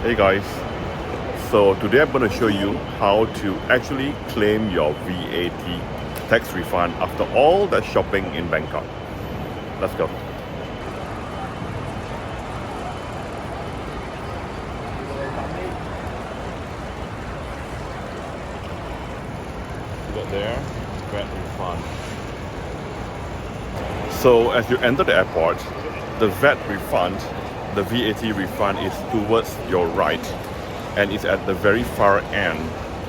Hey guys, so today I'm going to show you how to actually claim your VAT tax refund after all that shopping in Bangkok. Let's go. You got there, VAT refund. So as you enter the airport, the VAT refund, the VAT refund is towards your right, and it's at the very far end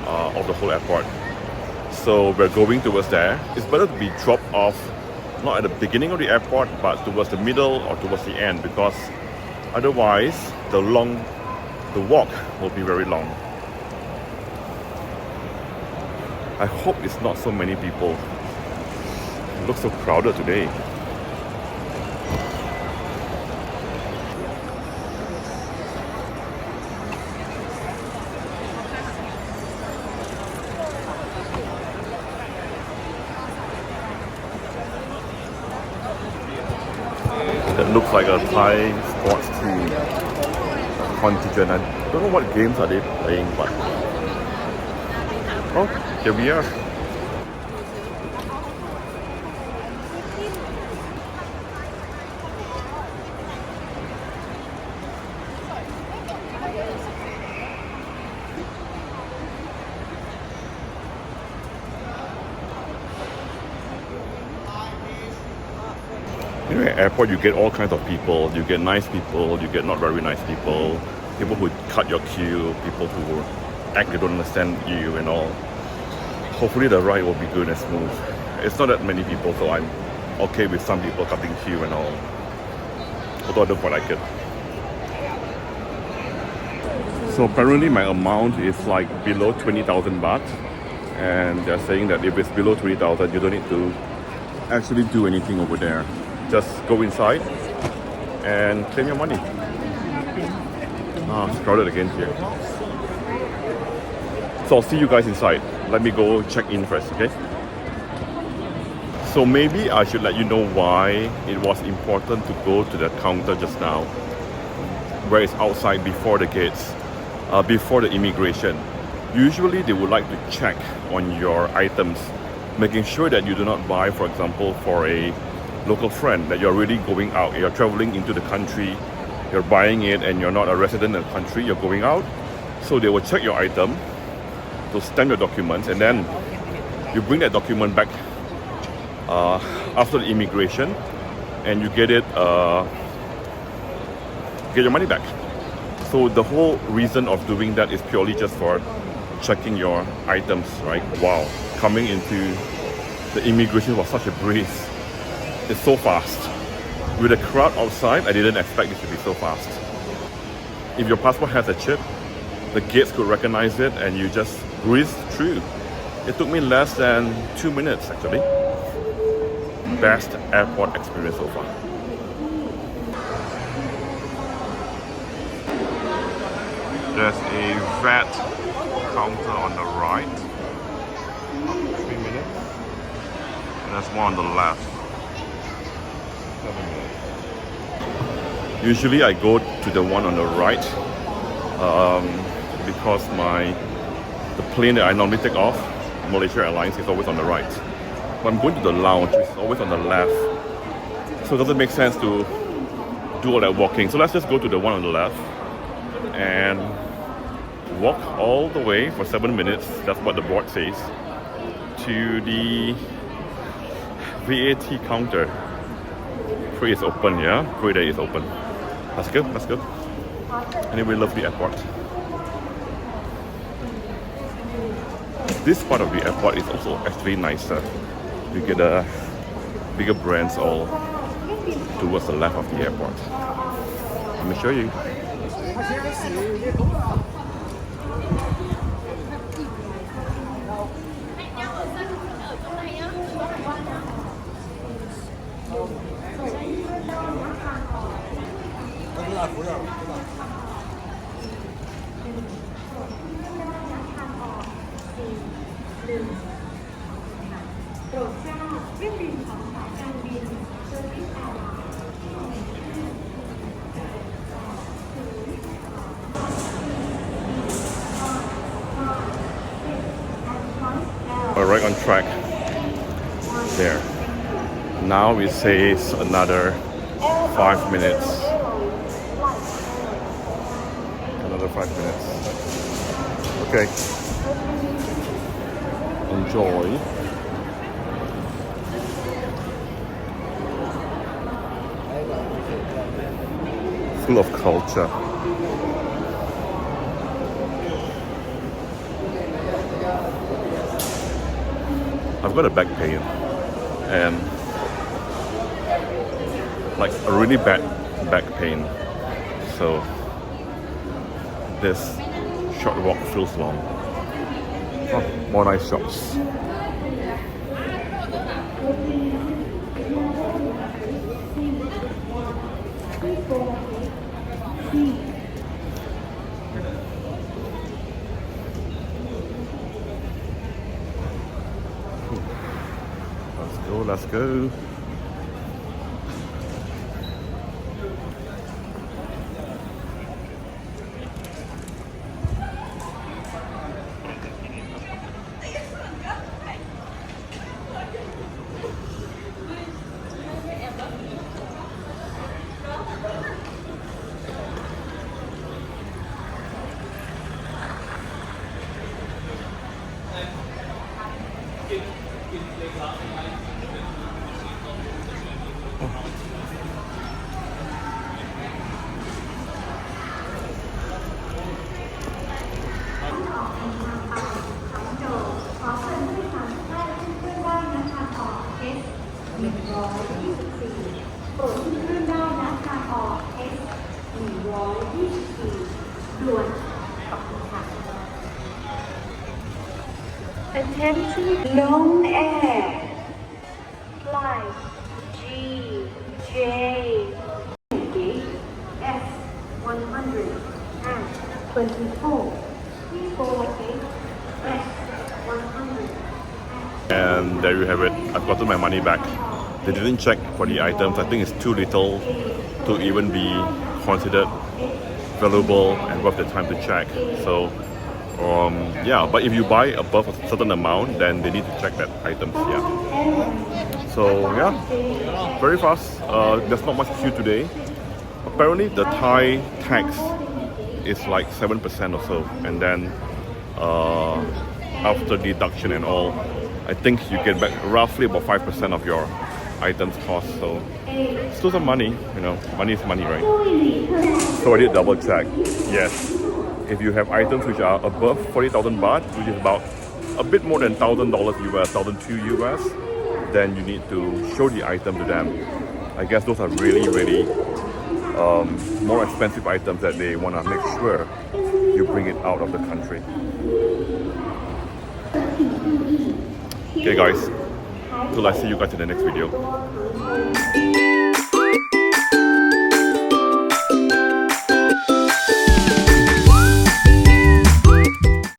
of the whole airport. So we're going towards there. It's better to be dropped off not at the beginning of the airport, but towards the middle or towards the end, because otherwise the walk will be very long. I hope it's not so many people. It looks so crowded today. It looks like a Thai sports team contingent. I don't know what games are they playing, but oh, here we are. You know, at airport you get all kinds of people. You get nice people, you get not very nice people, people who cut your queue, people who act they don't understand you and all. Hopefully the ride will be good and smooth. It's not that many people, so I'm okay with some people cutting queue and all. Although I don't quite like it. So apparently my amount is like below 20,000 baht, and they're saying that if it's below 20,000 you don't need to actually do anything over there. Just go inside and claim your money. It's crowded again here. So I'll see you guys inside. Let me go check in first, okay? So maybe I should let you know why it was important to go to that counter just now, where it's outside before the gates, before the immigration. Usually they would like to check on your items, making sure that you do not buy, for example, for a local friend, that you're really going out, you're traveling into the country, you're buying it and you're not a resident in the country, you're going out. So they will check your item, they'll stamp your documents, and then you bring that document back after the immigration, and you get your money back. So the whole reason of doing that is purely just for checking your items, right? Wow, coming into the immigration was such a breeze. It's so fast. With the crowd outside, I didn't expect it to be so fast. If your passport has a chip, the gates could recognize it and you just breeze through. It took me less than 2 minutes actually. Best airport experience so far. There's a VAT counter on the right. 3 minutes. And there's one on the left. 7 minutes. Usually I go to the one on the right because the plane that I normally take off, Malaysia Airlines, is always on the right. But I'm going to the lounge, which is always on the left. So it doesn't make sense to do all that walking. So let's just go to the one on the left and walk all the way for 7 minutes, that's what the board says, to the VAT counter. Pray it's open, yeah? Pray that it's open. Let's go, let's go. Anyway, lovely airport. This part of the airport is also actually nicer. You get bigger brands all towards the left of the airport. Let me show you. one track there. Now it says another 5 minutes. Another 5 minutes. Okay. Enjoy. Full of culture. I've got a back pain and like a really bad back pain, so this short walk feels long. Oh, more nice shops. Let's go. Attention, long air, flight G, J, S 124, S 100. And there you have it. I've gotten my money back. They didn't check for the items. I think it's too little to even be considered valuable and worth the time to check. So yeah, but if you buy above a certain amount, then they need to check that items. Yeah. So yeah, very fast. There's not much queue today. Apparently the Thai tax is like 7% or so, and then after deduction and all, I think you get back roughly about 5% of your items cost. So still some money, you know, money is money, right? So I did double check. Yes, if you have items which are above 40,000 baht, which is about a bit more than $1,000 US, 1,002 US, then you need to show the item to them. I guess those are really more expensive items that they want to make sure you bring it out of the country. Okay guys, till I see you guys in the next video.